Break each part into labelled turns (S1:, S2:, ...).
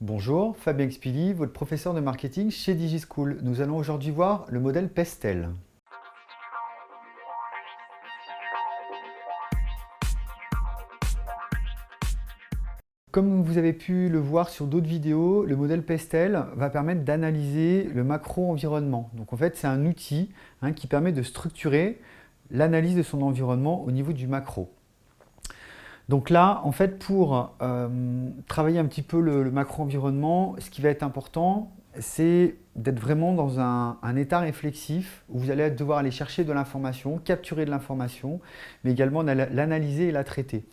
S1: Bonjour, Fabien Expili, votre professeur de marketing chez DigiSchool. Nous allons aujourd'hui voir le modèle Pestel. Comme vous avez pu le voir sur d'autres vidéos, le modèle Pestel va permettre d'analyser le macro-environnement. Donc en fait, c'est un outil qui permet de structurer l'analyse de son environnement au niveau du macro. Donc là, en fait, pour travailler un petit peu le macro-environnement, ce qui va être important, c'est d'être vraiment dans un état réflexif où vous allez devoir aller chercher de l'information, capturer de l'information, mais également l'analyser et la traiter.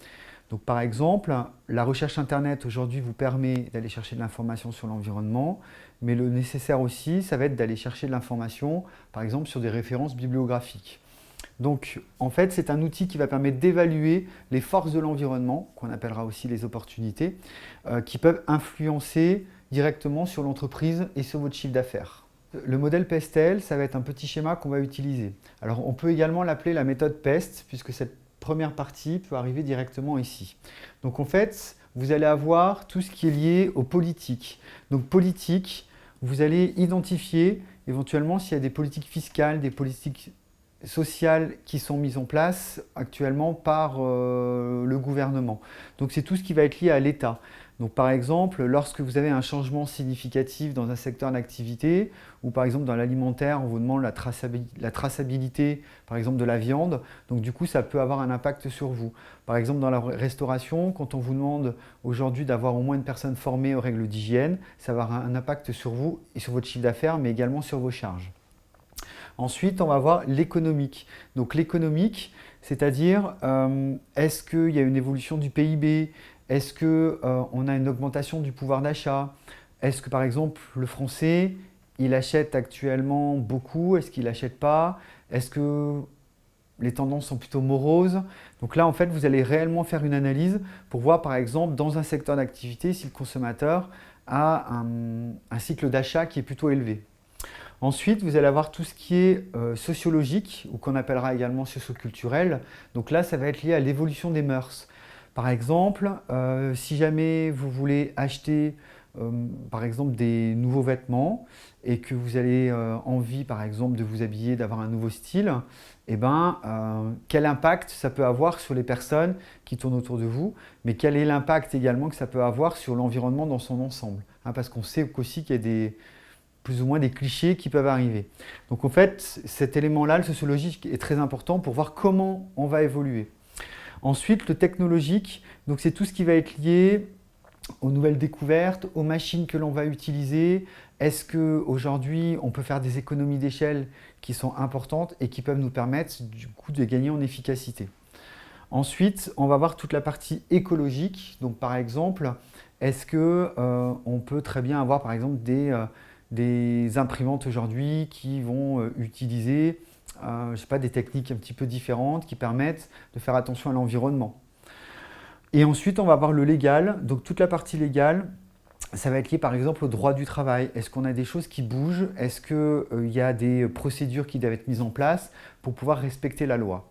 S1: Donc par exemple, la recherche Internet aujourd'hui vous permet d'aller chercher de l'information sur l'environnement, mais le nécessaire aussi, ça va être d'aller chercher de l'information, par exemple, sur des références bibliographiques. Donc, en fait, c'est un outil qui va permettre d'évaluer les forces de l'environnement, qu'on appellera aussi les opportunités, qui peuvent influencer directement sur l'entreprise et sur votre chiffre d'affaires. Le modèle Pestel, ça va être un petit schéma qu'on va utiliser. Alors, on peut également l'appeler la méthode PEST, puisque cette première partie peut arriver directement ici. Donc, en fait, vous allez avoir tout ce qui est lié aux politiques. Donc, politique, vous allez identifier éventuellement s'il y a des politiques fiscales, des politiques sociales qui sont mises en place actuellement par le gouvernement. Donc c'est tout ce qui va être lié à l'État. Donc par exemple, lorsque vous avez un changement significatif dans un secteur d'activité, ou par exemple dans l'alimentaire, on vous demande la traçabilité, par exemple de la viande, donc du coup ça peut avoir un impact sur vous. Par exemple dans la restauration, quand on vous demande aujourd'hui d'avoir au moins une personne formée aux règles d'hygiène, ça va avoir un impact sur vous et sur votre chiffre d'affaires, mais également sur vos charges. Ensuite, on va voir l'économique. Donc l'économique, c'est-à-dire est-ce qu'il y a une évolution du PIB? Est-ce qu'on a une augmentation du pouvoir d'achat? Est-ce que par exemple le français, il achète actuellement beaucoup? Est-ce qu'il n'achète pas? Est-ce que les tendances sont plutôt moroses? Donc là, en fait, vous allez réellement faire une analyse pour voir par exemple dans un secteur d'activité si le consommateur a un cycle d'achat qui est plutôt élevé. Ensuite, vous allez avoir tout ce qui est sociologique, ou qu'on appellera également socioculturel. Donc là, ça va être lié à l'évolution des mœurs. Par exemple, si jamais vous voulez acheter par exemple des nouveaux vêtements et que vous avez envie par exemple de vous habiller, d'avoir un nouveau style, eh ben, quel impact ça peut avoir sur les personnes qui tournent autour de vous, mais quel est l'impact également que ça peut avoir sur l'environnement dans son ensemble, parce qu'on sait aussi qu'il y a des plus ou moins des clichés qui peuvent arriver. Donc en fait, cet élément-là, le sociologique, est très important pour voir comment on va évoluer. Ensuite, le technologique, donc c'est tout ce qui va être lié aux nouvelles découvertes, aux machines que l'on va utiliser. Est-ce qu'aujourd'hui, on peut faire des économies d'échelle qui sont importantes et qui peuvent nous permettre du coup de gagner en efficacité. Ensuite, on va voir toute la partie écologique. Donc par exemple, est-ce qu'on peut très bien avoir par exemple des imprimantes aujourd'hui qui vont utiliser je sais pas, des techniques un petit peu différentes qui permettent de faire attention à l'environnement. Et ensuite, on va voir le légal. Donc toute la partie légale, ça va être lié par exemple au droit du travail. Est-ce qu'on a des choses qui bougent? Est-ce qu'il y a des procédures qui doivent être mises en place pour pouvoir respecter la loi?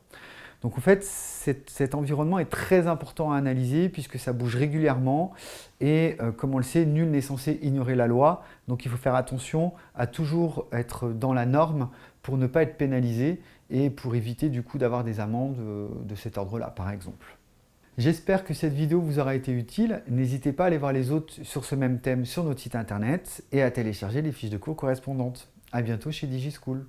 S1: Donc en fait, cet environnement est très important à analyser puisque ça bouge régulièrement et comme on le sait, nul n'est censé ignorer la loi. Donc il faut faire attention à toujours être dans la norme pour ne pas être pénalisé et pour éviter du coup d'avoir des amendes de cet ordre-là par exemple. J'espère que cette vidéo vous aura été utile. N'hésitez pas à aller voir les autres sur ce même thème sur notre site internet et à télécharger les fiches de cours correspondantes. A bientôt chez DigiSchool.